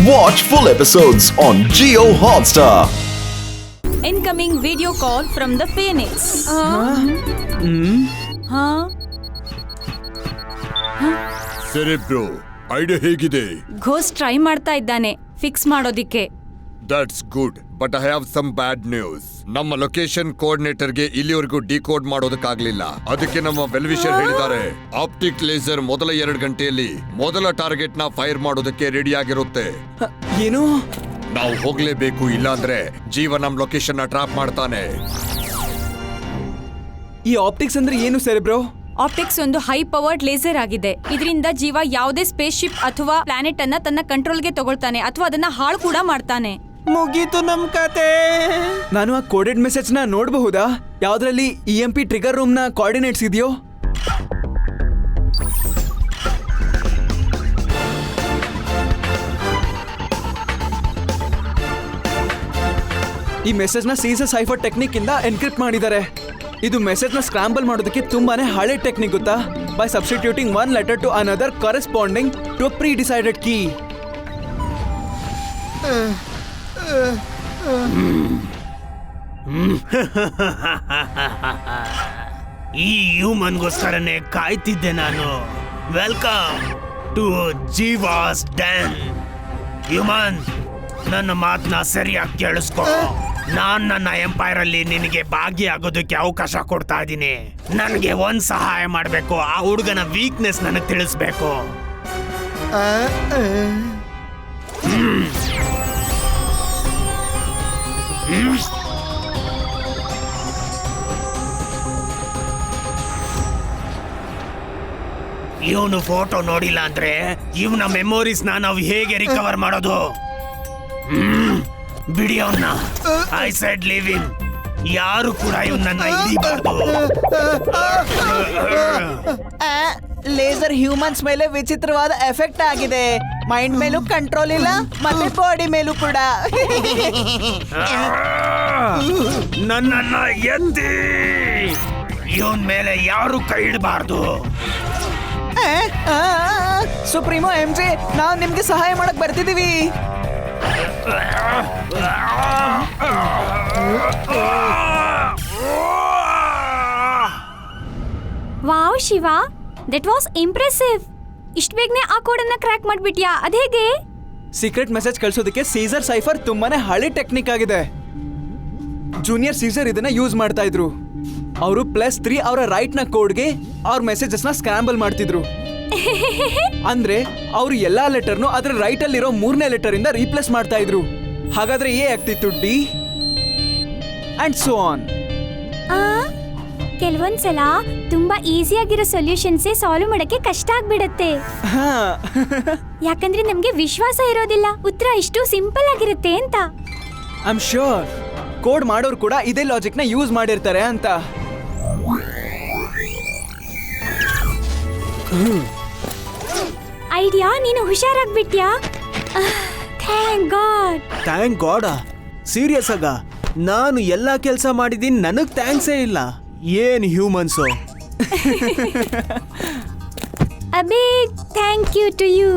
Watch full episodes on Jio Hotstar. Incoming video call from the Phoenix. ಸರಿ bro, idea ಹೇಗಿದೆ? Ghost try ಮಾಡ್ತಾ ಇದ್ದಾನೆ fix ಮಾಡೋದಿಕ್ಕೆ. That's good, but I have some bad news. ನಮ್ಮ location ಕೋಆರ್ಡಿನೇಟರ್ಗೆ ಇಲ್ಲಿವರೆಗೂ decode ಮಾಡೋದಕ್ಕಾಗ್ಲಿಲ್ಲ. ಅದಕ್ಕೆ ನಮ್ಮ ವೆಲ್ವಿಷರ್ ಹೇಳಿದ್ದಾರೆ, ಆಪ್ಟಿಕ್ ಲೇಸರ್ ಮೊದಲ 2 ಗಂಟೆಯಲ್ಲಿ ಮೊದಲ ಟಾರ್ಗೆಟ್ ನ ಫೈರ್ ಮಾಡೋದಕ್ಕೆ ರೆಡಿ ಆಗಿರುತ್ತೆ. ಏನು? ನಾವು ಹೋಗ್ಲೇಬೇಕು, ಇಲ್ಲಾಂದ್ರೆ ಜೀವ ನಮ್ ಲೊಕೇಶನ್ ನ ಟ್ರಾಪ್ ಮಾಡ್ತಾನೆ. ಈ ಆಪ್ಟಿಕ್ಸ್ ಅಂದ್ರೆ ಏನು ಸರ್ ಬ್ರೋ? ಆಪ್ಟಿಕ್ಸ್ ಒಂದು ಹೈ ಪವರ್ಡ್ ಲೇಸರ್ ಆಗಿದೆ. ಇದರಿಂದ ಜೀವ ಯಾವುದೇ ಸ್ಪೇಸ್ ಶಿಪ್ ಅಥವಾ ಪ್ಲಾನೆಟ್ ಅನ್ನ ತನ್ನ ಕಂಟ್ರೋಲ್ಗೆ ತಗೊಳ್ತಾನೆ ಅಥವಾ ಅದನ್ನ ಹಾಳು ಕೂಡ ಮಾಡ್ತಾನೆ. ಮುಗೀತು ನಮ್ ಕತೆ. ನಾನು ಆ ಕೋಡೆಡ್ ಮೆಸೇಜ್ ನ ನೋಡಬಹುದಾ? ಯಾವ್ದ್ರಲ್ಲಿ EMP ಟ್ರಿಗರ್ ರೂಮ್ ನ ಕೋಆರ್ಡಿನೇಟ್ಸ್ ಇದೆಯೋ? ಈ ಮೆಸೇಜ್ ನ ಸೀಸರ್ ಸೈಫರ್ ಟೆಕ್ನಿಕ್ ಇಂದ ಎನ್ಕ್ರಿಪ್ಟ್ ಮಾಡಿದ್ದಾರೆ. ಇದು ಮೆಸೇಜ್ ನ ಸ್ಕ್ರಾಂಬಲ್ ಮಾಡೋದಕ್ಕೆ ತುಂಬಾನೇ ಹಳೆ ಟೆಕ್ನಿಕ್ ಗೊತ್ತಾ? By substituting one letter to another corresponding to pre decided key. ಈ ಹ್ಯೂಮನ್ಗೋಸ್ಕರನೇ ಕಾಯ್ತಿದ್ದೆ ನಾನು. Welcome to Jeeva's den. Human, ನನ್ನ ಮಾತನ್ನ ಸರಿಯಾಗಿ ಕೇಳಿಸ್ಕೊ. ನಾನ್ ನನ್ನ ಎಂಪೈರ್ ಅಲ್ಲಿ ನಿನಗೆ ಭಾಗಿಯಾಗೋದಕ್ಕೆ ಅವಕಾಶ ಕೊಡ್ತಾ ಇದ್ದೀನಿ. ನನಗೆ ಒಂದ್ ಸಹಾಯ ಮಾಡ್ಬೇಕು. ಆ ಹುಡುಗನ ವೀಕ್ನೆಸ್ ನನಗೆ ತಿಳಿಸ್ಬೇಕು. ಇವನು ಫೋಟೋ ನೋಡಿಲ್ಲ ಅಂದ್ರೆ ಇವನ ಮೆಮೊರೀಸ್ ನಾವು ಹೇಗೆ ರಿಕವರ್ ಮಾಡೋದು? ಬಿಡಿ ಅವನ್ನ. I said leave him. ಯಾರು ಕೂಡ ಇವನನ್ನ ಹಿಡಿಬಾರ್ದು. ಲೇಸರ್ ಹ್ಯೂಮನ್ಸ್ ಮೇಲೆ ವಿಚಿತ್ರವಾದ ಎಫೆಕ್ಟ್ ಆಗಿದೆ. ಮೈಂಡ್ ಮೇಲೂ ಕಂಟ್ರೋಲ್ ಇಲ್ಲ, ಮತ್ತೆ ಬಾಡಿ ಮೇಲೂ ಕೂಡ. ನನ್ನನ್ನ ಎತ್ತಿ. ಇವನ್ ಮೇಲೆ ಯಾರು ಕೈ ಇಡಬಾರ್ದು. ಸುಪ್ರೀಮೋ MJ, ನಾವು ನಿಮ್ಗೆ ಸಹಾಯ ಮಾಡಕ್ ಬರ್ತಿದೀವಿ. Wow Shiva, that was impressive. ಇಷ್ಟು ಬೇಗನೆ ಆ ಕೋಡನ್ನ ಕ್ರ್ಯಾಕ್ ಮಾಡ್ಬಿಟ್ಯಾ? ಅದೇಗೆ? ಸೀಕ್ರೆಟ್ ಮೆಸೇಜ್ ಕಳಿಸೋದಕ್ಕೆ ಸೀಸರ್ ಸೈಫರ್ ತುಂಬಾನೇ ಹಳೆ ಟೆಕ್ನಿಕ್ ಆಗಿದೆ. ಜೂನಿಯರ್ ಸೀಸರ್ ಇದನ್ನ ಯೂಸ್ ಮಾಡ್ತಾ ಇದ್ರು. ಅವರು +3 ಅವರ ರೈಟ್ ನ ಕೋಡ್ಗೆ ಅವ್ರ ಮೆಸೇಜಸ್ ನ ಸ್ಕ್ರಾಂಬಲ್ ಮಾಡ್ತಿದ್ರು. ಅಂದ್ರೆ ಅವರು ಎಲ್ಲಾ ಲೆಟರ್ನು ಅದರ ರೈಟ್ ಅಲ್ಲಿರೋ 3ನೇ ಲೆಟರ್ ಇಂದ ರೀಪ್ಲೇಸ್ ಮಾಡ್ತಾ ಇದ್ರು. ಹಾಗಾದ್ರೆ ಎ ಆಗ್ತಿತ್ತು D ಅಂಡ್ ಸೋ ಆನ್. ಕೆಲವೊಂದ್ಸಲ ತುಂಬಾ ಈಸಿಯಾಗಿರೋ ಸೊಲ್ಯೂಷನ್ಸೇ ಸಾಲ್ವ್ ಮಾಡಕ್ಕೆ ಕಷ್ಟ ಆಗ್ಬಿಡತ್ತೆ. ಯಾಕಂದ್ರೆ ನಮ್ಗೆ ವಿಶ್ವಾಸ ಇರೋದಿಲ್ಲ ಉತ್ತರ ಇಷ್ಟು ಸಿಂಪಲ್ ಆಗಿರುತ್ತೆ ಅಂತ. ಐ ಆಮ್ ಶ್ಯೂರ್ ಕೋಡ್ ಮಾಡೋರು ಕೂಡ ಇದೇ ಲಾಜಿಕ್ ನ ಯೂಸ್ ಮಾಡಿರ್ತಾರೆ ಅಂತ. ಐಡಿಯಾ, ನೀನು ಹುಷಾರಾಗ್ಬಿಟ್ಯಾ? Thank God. Thank God? Serious ಆಗ ನಾನು ಎಲ್ಲಾ ಕೆಲಸ ಮಾಡಿದೀನಿ, ನನಗ್ ಥ್ಯಾಂಕ್ಸೇ ಇಲ್ಲ. ಏನ್ humans. A big thank you to you.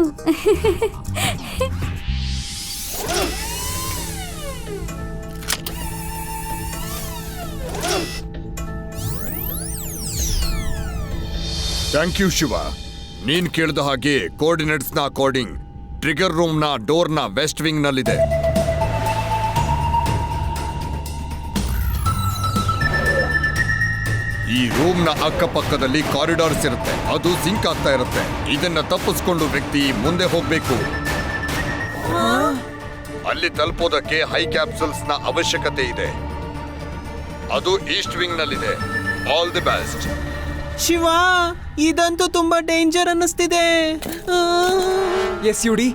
Thank you Shiva. ನೀನ್ ಕೇಳಿದ ಹಾಗೆ ಕೋಆರ್ಡಿನೇಟ್ಸ್ ನ ಅಕಾರ್ಡಿಂಗ್ ಟ್ರಿಗರ್ ರೂಮ್ ನ ಡೋರ್ ನ ವೆಸ್ಟ್ ವಿಂಗ್ ನಲ್ಲಿದೆ. ಈ ರೂಮ್ ನ ಅಕ್ಕಪಕ್ಕದಲ್ಲಿ ಕಾರಿಡಾರ್ಸ್ ಇರುತ್ತೆ, ಅದು ಸಿಂಕ್ ಆಗ್ತಾ ಇರುತ್ತೆ. ಇದನ್ನ ತಪ್ಪಿಸ್ಕೊಂಡು ವ್ಯಕ್ತಿ ಮುಂದೆ ಹೋಗ್ಬೇಕು. ಅಲ್ಲಿ ತಲುಪೋದಕ್ಕೆ ಹೈ ಕ್ಯಾಪ್ಸುಲ್ಸ್ ನ ಅವಶ್ಯಕತೆ ಇದೆ. ಅದು ಈಸ್ಟ್ ವಿಂಗ್ ನಲ್ಲಿದೆ. All the best. ಶಿವ, ಇದಂತೂ ತುಂಬಾ ಡೇಂಜರ್ ಅನ್ನಿಸ್ತಿದೆ. ಎಸ್ ಯುಡಿ,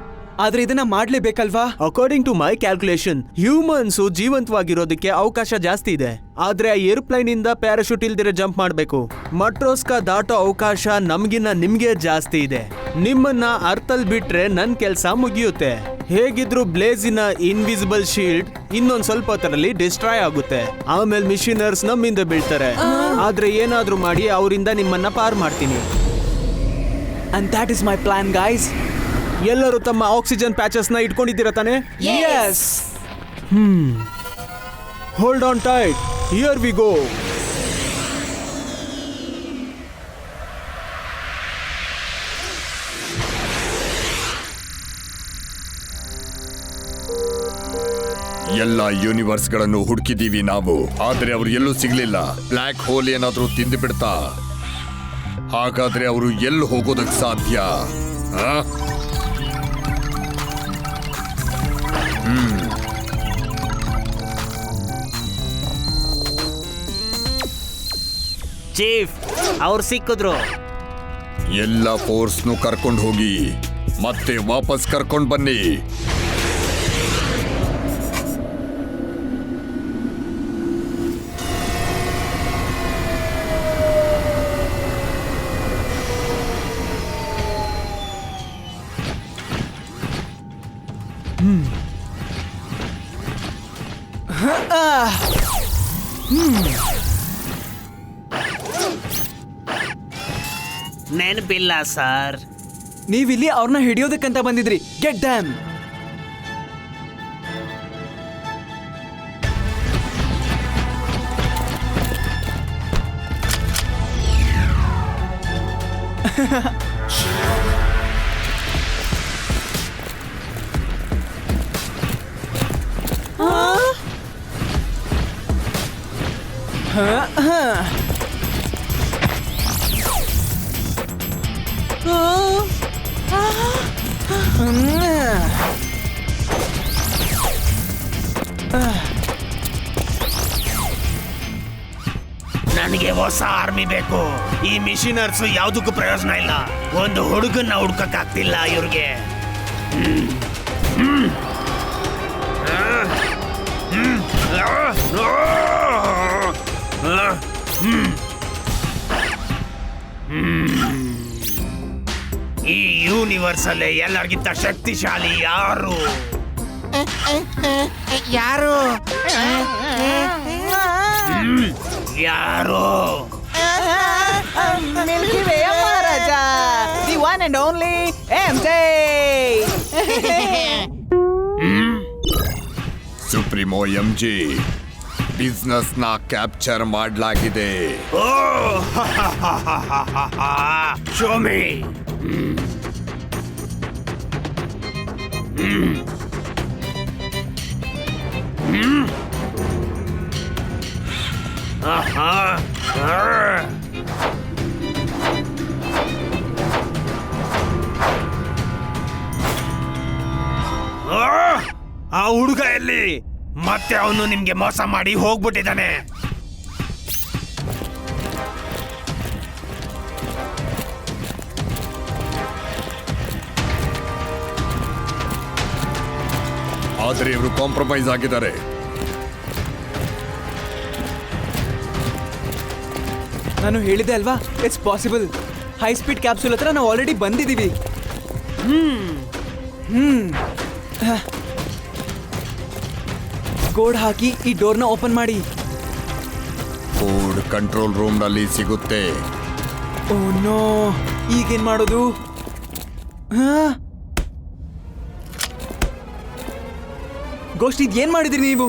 ಆದ್ರೆ ಇದನ್ನ ಮಾಡ್ಲೇಬೇಕಲ್ವಾ? According to my calculation humans ಜೀವಂತವಾಗಿರೋದಕ್ಕೆ ಅವಕಾಶ ಜಾಸ್ತಿ ಇದೆ. ಆದ್ರೆ ಆ ಏರೋಪ್ಲೈನ್ ಇಂದ ಪ್ಯಾರಾಶೂಟ್ ಇಲ್ದಿರ ಜಂಪ್ ಮಾಡಬೇಕು. ಮಟ್ರೋಸ್ಕಾ ದಾಟೋ ಅವಕಾಶ ನಮ್ಗಿನ್ನ ನಿಮ್ಗೆ ಜಾಸ್ತಿ ಇದೆ. ನಿಮ್ಮನ್ನ ಅರ್ಥಲ್ ಬಿಟ್ರೆ ನನ್ ಕೆಲ್ಸ ಮುಗಿಯುತ್ತೆ. ಹೇಗಿದ್ರು ಬ್ಲೇಜಿನ ಇನ್ವಿಸಿಬಲ್ ಶೀಲ್ಡ್ ಇನ್ನೊಂದ್ ಸ್ವಲ್ಪ ಹೊತ್ತರಲ್ಲಿ ಡಿಸ್ಟ್ರಾಯ್ ಆಗುತ್ತೆ. ಆಮೇಲೆ ಮಿಷಿನರ್ಸ್ ನಮ್ಮಿಂದ ಬೀಳ್ತಾರೆ. ಆದ್ರೆ ಏನಾದ್ರೂ ಮಾಡಿ ಅವರಿಂದ ನಿಮ್ಮನ್ನ ಪಾರ್ ಮಾಡ್ತೀನಿ. And that is my plan, guys. ಎಲ್ಲರೂ ತಮ್ಮ ಆಕ್ಸಿಜನ್ ಪ್ಯಾಚಸ್ ನ ಇಟ್ಕೊಂಡಿದ್ದೀರಾ ತಾನೆ? Yes. Hold on tight, here we go. ಎಲ್ಲ ಯೂನಿವರ್ಸ್ಗಳನ್ನು ಹುಡುಕಿದೀವಿ ನಾವು, ಆದ್ರೆ ಅವರು ಎಲ್ಲೂ ಸಿಗ್ಲಿಲ್ಲ. ಬ್ಲ್ಯಾಕ್ ಹೋಲ್ ಏನಾದ್ರೂ ತಿಂದು ಬಿಡ್ತಾ? ಹಾಗಾದ್ರೆ ಅವರು ಎಲ್ಲಿ ಹೋಗೋದಕ್ಕೆ ಸಾಧ್ಯ? ಆ? ಚೀಫ್ ಅವ್ರು ಸಿಕ್ಕಿದ್ರು. ಎಲ್ಲ ಫೋರ್ಸ್ನು ಕರ್ಕೊಂಡು ಹೋಗಿ ಮತ್ತೆ ವಾಪಸ್ ಕರ್ಕೊಂಡು ಬನ್ನಿ. ನೆನಪಿಲ್ಲ ಸರ್. ನೀವಿಲ್ಲಿ ಅವ್ರನ್ನ ಹಿಡಿಯೋದಕ್ಕಂತ ಬಂದಿದ್ರಿ. Get damn. ನನಗೆ ಹೊಸ ಆರ್ಮಿ ಬೇಕು. ಈ ಮಿಷಿನರ್ಸ್ ಯಾವ್ದಕ್ಕೂ ಪ್ರಯೋಜನ ಇಲ್ಲ. ಒಂದು ಹುಡುಗನ್ನ ಹುಡ್ಕಕ್ಕಾಗ್ತಿಲ್ಲ ಇವ್ರಿಗೆ. ಈ ಯೂನಿವರ್ಸ್ ಅಲ್ಲೇ ಎಲ್ಲರಿಗಿಂತ ಶಕ್ತಿಶಾಲಿ ಯಾರು? ಯಾರು? ಯಾರು? Milky way Maharaja, the one and only MJ. Supremo MG, business ನ ಕ್ಯಾಪ್ಚರ್ ಮಾಡಲಾಗಿದೆ. ಓ ಶೋ ಮೀ. ಆ ಹುಡುಗ ಎಲ್ಲಿ? ಮತ್ತೆ ಅವನು ನಿಮ್ಗೆ ಮೋಸ ಮಾಡಿ ಹೋಗ್ಬಿಟ್ಟಿದ್ದಾನೆ. ಆದ್ರೆ ಇವರು ಕಾಂಪ್ರಮೈಸ್ ಆಗಿದ್ದಾರೆ. ನಾನು ಹೇಳಿದೆ ಅಲ್ವಾ, it's possible. High speed capsule ಹತ್ರ ನಾವು ಆಲ್ರೆಡಿ ಬಂದಿದ್ದೀವಿ. ಕೋಡ್ ಹಾಕಿ ಈ ಡೋರ್ನ ಓಪನ್ ಮಾಡಿ. ಕೋಡ್ ಕಂಟ್ರೋಲ್ ರೂಮ್ ನಲ್ಲಿ ಸಿಗುತ್ತೆ. ಓ ನೋ, ಈಗೇನ್ ಮಾಡೋದು? ಗೋಸ್ಟ್, ಇದೇನ್ ಮಾಡಿದ್ರಿ ನೀವು?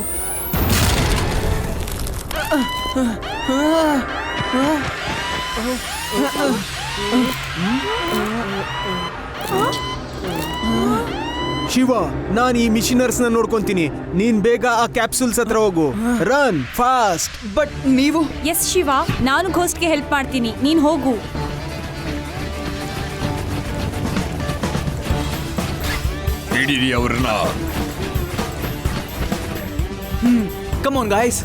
ಶಿವ, ನಾನು ಈ ಮಿಷಿನರ್ಸ್ ನ ನೋಡ್ಕೊಂತೀನಿ. ನೀನ್ ಬೇಗ ಆ ಕ್ಯಾಪ್ಸೂಲ್ಸ್ ಹತ್ರ ಹೋಗು. Run fast. ಬಟ್ ನೀವು? ಎಸ್ ಶಿವ, ನಾನು ಘೋಸ್ಟ್ಗೆ ಹೆಲ್ಪ್ ಮಾಡ್ತೀನಿ, ನೀನ್ ಹೋಗು. ಹಿಡೀರಿ ಅವ್ರನ್ನ. Come on guys.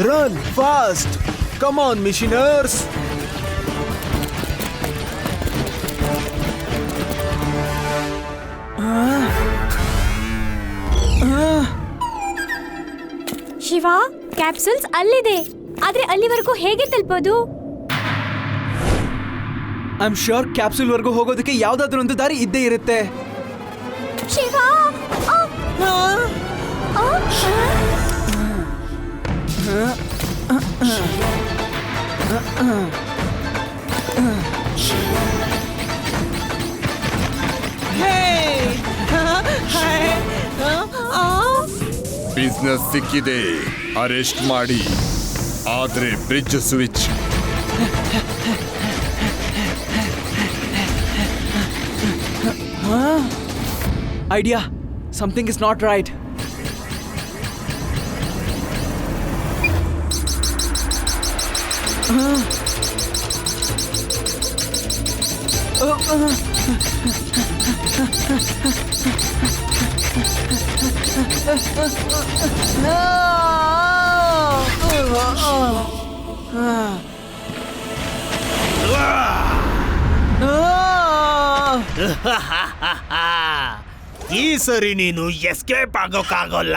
Run fast. Come on ಮಿಷಿನರ್ಸ್. ಶಿವ, ಕ್ಯಾಪ್ಸೂಲ್ಸ್ ಅಲ್ಲಿದೆ, ಆದ್ರೆ ಅಲ್ಲಿವರೆಗೂ ಹೇಗೆ ತಲುಪೋದು? ಐ ಆಮ್ ಶ್ಯೂರ್ ಕ್ಯಾಪ್ಸೂಲ್ ವರ್ಗೂ ಹೋಗೋದಕ್ಕೆ ಯಾವ್ದಾದ್ರು ಒಂದು ದಾರಿ ಇದ್ದೇ ಇರುತ್ತೆ. ಶಿವ, ಬಿಸ್ನೆಸ್ ಸಿಕ್ಕಿದೆ, ಅರೆಸ್ಟ್ ಮಾಡಿ. ಆದ್ರೆ bridge switch idea, something is not right. ಈ ಸರಿ ನೀನು ಎಸ್ಕೇಪ್ ಆಗೋಕ್ಕಾಗೋಲ್ಲ.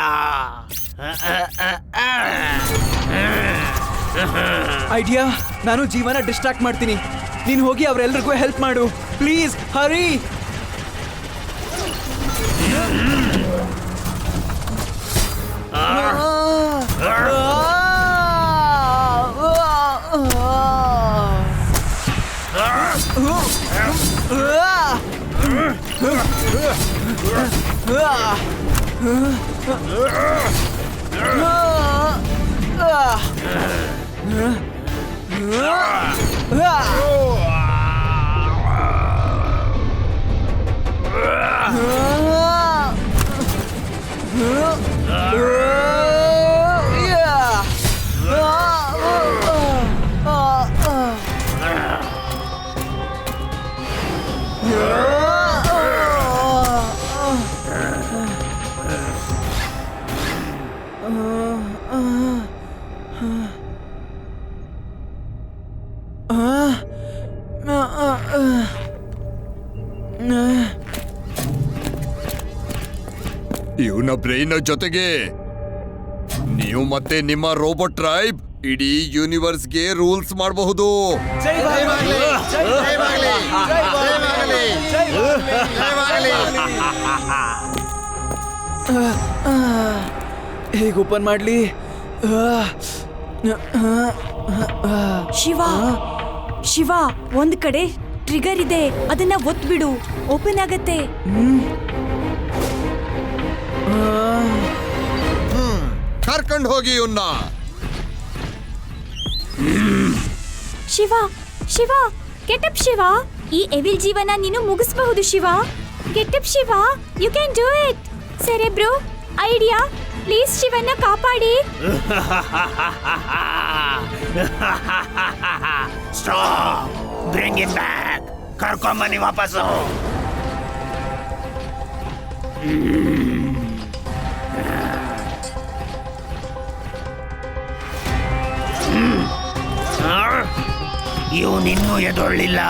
ಐಡಿಯಾ, ನಾನು ಜೀವನ ಡಿಸ್ಟ್ರಾಕ್ಟ್ ಮಾಡ್ತೀನಿ. ನೀನು ಹೋಗಿ ಅವರೆಲ್ಲರಿಗೂ ಹೆಲ್ಪ್ ಮಾಡು ಪ್ಲೀಸ್. ಹರಿ. ಇವನ ಬ್ರೈನ್ ಜೊತೆಗೆ ನೀವು ಮತ್ತೆ ನಿಮ್ಮ ರೋಬೋಟ್ ಟ್ರೈಬ್ ಇಡೀ ಯೂನಿವರ್ಸ್ಗೆ ರೂಲ್ಸ್ ಮಾಡಬಹುದು. ಹೇಗೆ ಓಪನ್ ಮಾಡ್ಲಿ? ಶಿವ, ಶಿವ, ಒಂದ್ ಕಡೆ ಟ್ರಿಗರ್ ಇದೆ, ಅದನ್ನ ಒತ್ಬಿಡು, ಓಪನ್ ಆಗತ್ತೆ. ಕರ್ಕೊಂಡು ಹೋಗಿ ಇವನ್ನ. ಶಿವ, ಶಿವ, ಗೆಟಪ್ ಶಿವ, ಈ ಎವಿಲ್ ಜೀವನ ನೀನು ಮುಗಿಸಬಹುದು Shiva. Get up Shiva, you can do it. Cerebro, idea, please ಶಿವನ್ನ ಕಾಪಾಡಿ. Stop, bring it back. ಕರ್ಕೊಂಬನ್ನಿ ವಾಪಸ್ಸು. ಇವನಿನ್ನೂ ಎದೊಳ್ಳಿಲ್ಲ.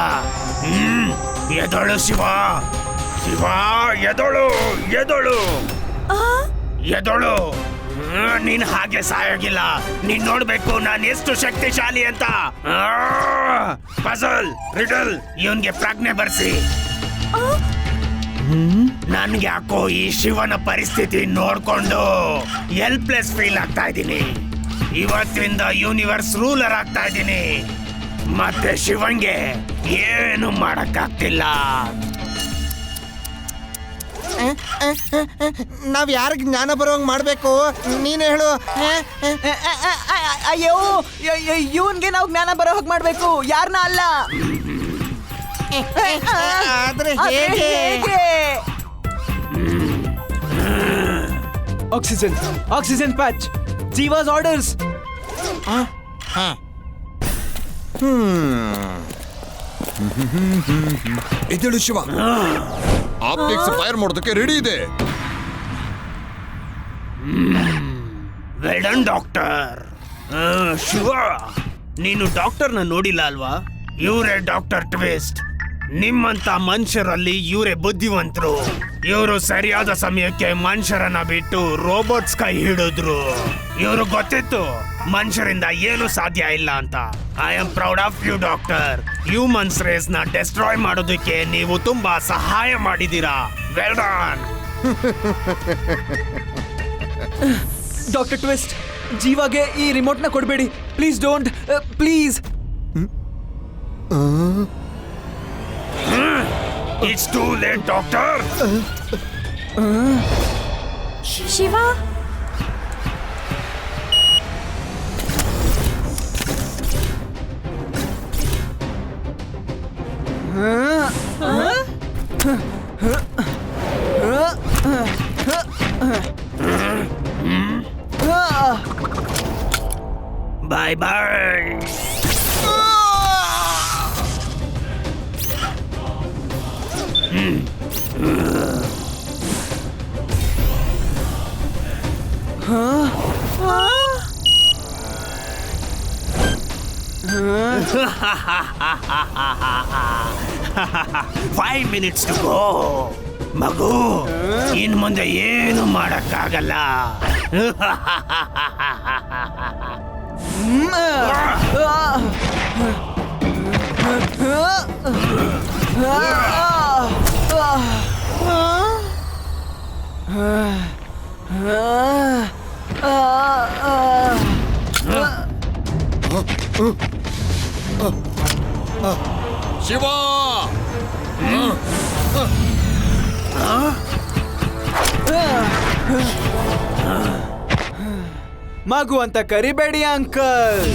ಎದೊಳು ಶಿವ, ಶಿವ, ಎದೊಳು, ಎದೊಳು, ಎದೊಳು. ನೀನ್ ಹಾಗೆ ಸಾಯೋಗಿಲ್ಲ. ನೀನ್ ನೋಡ್ಬೇಕು ನಾನು ಎಷ್ಟು ಶಕ್ತಿಶಾಲಿ ಅಂತ. ಪಜಲ್, ರಿಡಲ್, ಇವನ್ಗೆ ಪ್ರಜ್ಞೆ ಬರ್ಸಿ. ನನ್ಗೆ ಯಾಕೋ ಈ ಶಿವನ ಪರಿಸ್ಥಿತಿ ನೋಡ್ಕೊಂಡು ಹೆಲ್ಪ್ಲೆಸ್ ಫೀಲ್ ಆಗ್ತಾ ಇದ್ದೀನಿ. ಇವತ್ತಿಂದ ಯೂನಿವರ್ಸ್ ರೂಲರ್ ಆಗ್ತಾ ಇದ್ದೀನಿ. ಮತ್ತೆ ಶಿವಂಗೆ ಏನು ಮಾಡಕ್ಕಾಗ್ತಿಲ್ಲ. ನಾವ್ ಯಾರಿಗೆ ಜ್ಞಾನ ಬರೋಂಗ್ ಮಾಡ್ಬೇಕು, ನೀನ್ ಹೇಳು. ಅಯ್ಯೋ, ಇವನ್ಗೆ ನಾವು ಜ್ಞಾನ ಬರೋ ಹಾಗೆ ಮಾಡ್ಬೇಕು, ಯಾರನ್ನ ಅಲ್ಲ. ಆದ್ರೆ ಹೇಗೆ? Oxygen, oxygen patch, Jeeva's orders. ಎದ್ದೇಳು ಶಿವ, ಆಪ್ಟಿಕ್ಸ್ ಫೈರ್ ಮಾಡೋದಕ್ಕೆ ರೆಡಿ ಇದೆ. Well done doctor. ಶಿವ, ನೀನು ಡಾಕ್ಟರ್ನ ನೋಡಿಲ್ಲ ಅಲ್ವಾ? ಇವರೇ ಡಾಕ್ಟರ್ ಟ್ವಿಸ್ಟ್. ನಿಮ್ಮಂತ ಮನುಷ್ಯರಲ್ಲಿ ಇವರೇ ಬುದ್ಧಿವಂತರು. ಇವರು ಸರಿಯಾದ ಸಮಯಕ್ಕೆ ಮನುಷ್ಯರನ್ನ ಬಿಟ್ಟು ರೋಬೋಟ್ಸ್ ಕೈ ಹಿಡಿದ್ರು. ಇವರು ಗೊತ್ತಿತ್ತು ಮನುಷ್ಯರಿಂದ ಏನು ಸಾಧ್ಯ ಇಲ್ಲ ಅಂತ. I am proud of you doctor. Humans race ನ ಡೆಸ್ಟ್ರಾಯ್ ಮಾಡೋದಕ್ಕೆ ನೀವು ತುಂಬಾ ಸಹಾಯ ಮಾಡಿದೀರಾ. Well done. ಡಾಕ್ಟರ್ ಟ್ವಿಸ್ಟ್, ಜೀವಾಗೆ ಈ ರಿಮೋಟ್ನ ಕೊಡಬೇಡಿ please. Don't please. It's too late doctor. Shiva bye bye. Five minutes to go. ಮಗು, ಇನ್ ಮುಂದೆ ಏನು ಮಾಡಕ್ಕಾಗಲ್ಲ. ಶಿವ, ಮಗು ಅಂತ ಕರಿಬೇಡಿ ಅಂಕಲ್.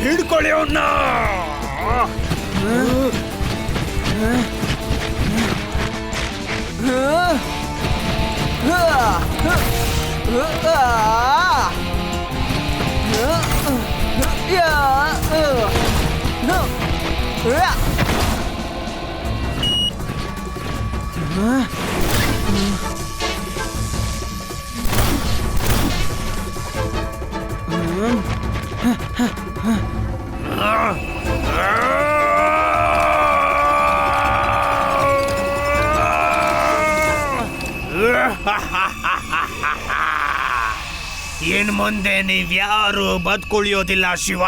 ಹಿಡ್ಕೊಳ್ಳಿ ಅವನ್ನ. ಇನ್ ಮುಂದೆ ನೀವ್ಯಾರು ಬದುಕುಳಿಯೋದಿಲ್ಲ ಶಿವ.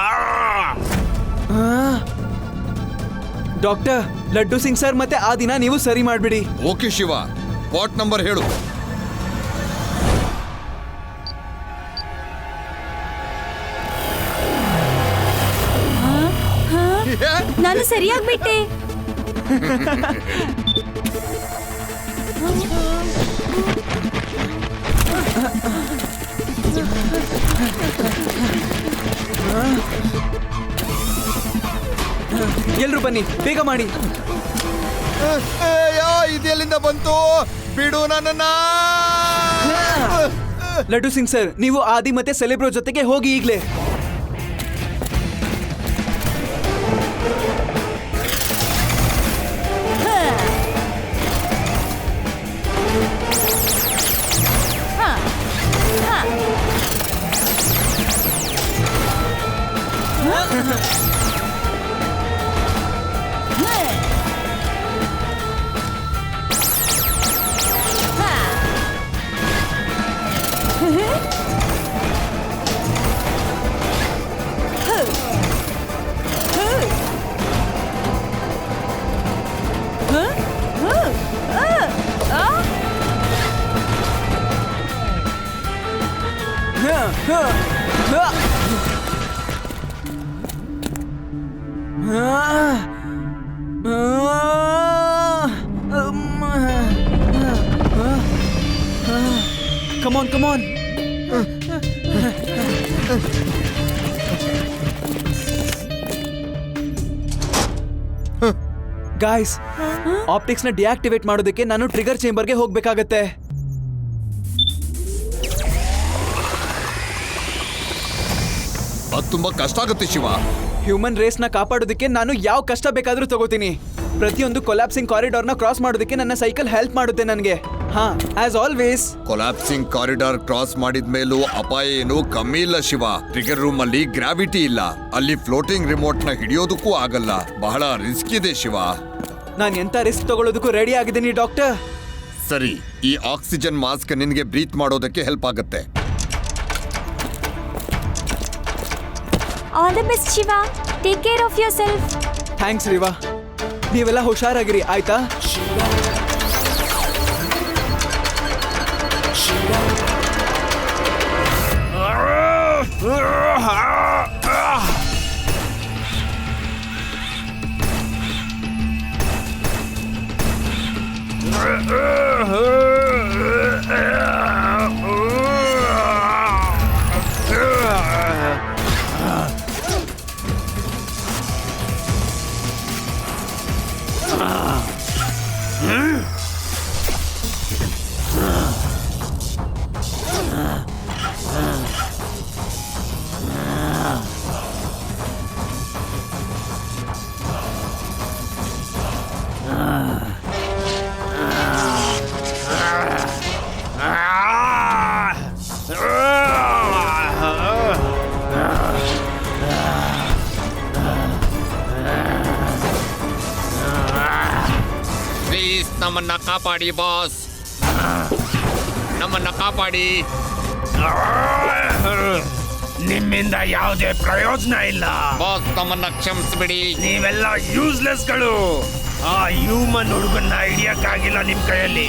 ಡಾಕ್ಟರ್, ಲಡ್ಡು ಸಿಂಗ್ ಸರ್ ಮತ್ತೆ ಆ ದಿನ ನೀವು ಸರಿ ಮಾಡ್ಬಿಡಿ. ಓಕೆ ಶಿವ, ವಾಟ್ ನಂಬರ್ ಹೇಳು. ನಾನು ಸರಿಯಾಗ್ಬಿಟ್ಟೆ. ಎಲ್ರು ಬನ್ನಿ, ಬೇಗ ಮಾಡಿ. ಇದೆಲ್ಲಿಂದ ಬಂತು? ಬಿಡು ನನ್ನ. ಲಡ್ಡು ಸಿಂಗ್ ಸರ್, ನೀವು ಆದಿ ಮತ್ತೆ ಸೆಲೆಬ್ರೋ ಜೊತೆಗೆ ಹೋಗಿ ಈಗ್ಲೇ. Come on, come on. Guys, optics ನ ಡಿಆಕ್ಟಿವೇಟ್ ಮಾಡೋದಕ್ಕೆ ನಾನು ಟ್ರಿಗರ್ ಚೇಂಬರ್ಗೆ ಹೋಗ್ಬೇಕಾಗತ್ತೆ. ಅದು ತುಂಬಾ ಕಷ್ಟ ಆಗುತ್ತೆ ಶಿವ. ಹ್ಯೂಮನ್ ರೇಸ್ ನ ಕಾಪಾಡೋದಕ್ಕೆ ನಾನು ಯಾವ ಕಷ್ಟ ಬೇಕಾದ್ರೂ ತಗೋತೀನಿ. ಪ್ರತಿಯೊಂದು ಕೊಲಾಪ್ಸಿಂಗ್ ಕಾರಿಡಾರ್ ನ ಕ್ರಾಸ್ ಮಾಡೋದಕ್ಕೆ ನನ್ನ ಸೈಕಲ್ ಹೆಲ್ಪ್ ಮಾಡುತ್ತೆ ನನಗೆ. ಹಾ, ಆಸ್ ಆಲ್ವೇಸ್. ಕೊಲಾಪ್ಸಿಂಗ್ ಕಾರಿಡಾರ್ ಕ್ರಾಸ್ ಮಾಡಿದ ಮೇಲೂ ಅಪಾಯ ಏನು ಕಮ್ಮಿ ಇಲ್ಲ ಶಿವ. ಟ್ರಿಗರ್ ರೂಮ್ ಅಲ್ಲಿ ಗ್ರಾವಿಟಿ ಇಲ್ಲ, ಅಲ್ಲಿ ಫ್ಲೋಟಿಂಗ್ ರಿಮೋಟ್ ನ ಹಿಡಿಯೋದಕ್ಕೂ ಆಗಲ್ಲ. ಬಹಳ ರಿಸ್ಕ್ ಇದೆ ಶಿವ. ನಾನು ಎಂತ ರಿಸ್ಕ್ ತಗೊಳ್ಳೋದಕ್ಕೂ ರೆಡಿ ಆಗಿದ್ದೀನಿ ಡಾಕ್ಟರ್. ಸರಿ, ಈ ಆಕ್ಸಿಜನ್ ಮಾಸ್ಕ್ ನಿನ್ಗೆ ಬ್ರೀತ್ ಮಾಡೋದಕ್ಕೆ ಹೆಲ್ಪ್ ಆಗುತ್ತೆ. All the best Shiva. Take care of ಯೋರ್ ಸೆಲ್ಫ್. ಥ್ಯಾಂಕ್ಸ್ ರಿವಾ. ನೀವೆಲ್ಲ ಹುಷಾರಾಗಿರಿ, ಆಯ್ತಾ? ಕಾಪಾಡಿ ಬಾಸ್, ನಮ್ಮನ್ನ ಕಾಪಾಡಿ. ನಿಮ್ಮಿಂದ ಯಾವುದೇ ಪ್ರಯೋಜನ ಇಲ್ಲ ಬಾಸ್, ನಮ್ಮನ್ನ ಕ್ಷಮಿಸ್ಬಿಡಿ. ನೀವೆಲ್ಲ ಯೂಸ್ಲೆಸ್ಗಳು. ಆ ಹ್ಯೂಮನ್ ಹುಡುಗನ್ನ ಹಿಡಿಯಕ್ಕಾಗಿಲ್ಲ ನಿಮ್ ಕೈಯಲ್ಲಿ.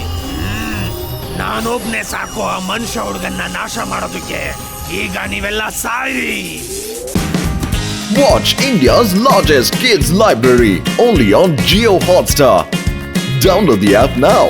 ನಾನೊಬ್ನೇ ಸಾಕು ಆ ಮನುಷ್ಯ ಹುಡುಗನ್ನ ನಾಶ ಮಾಡೋದಕ್ಕೆ. ಈಗ ನೀವೆಲ್ಲ ಸಾಯಿರಿ. Watch India's largest kids library only on Jio Hotstar. Download the app now.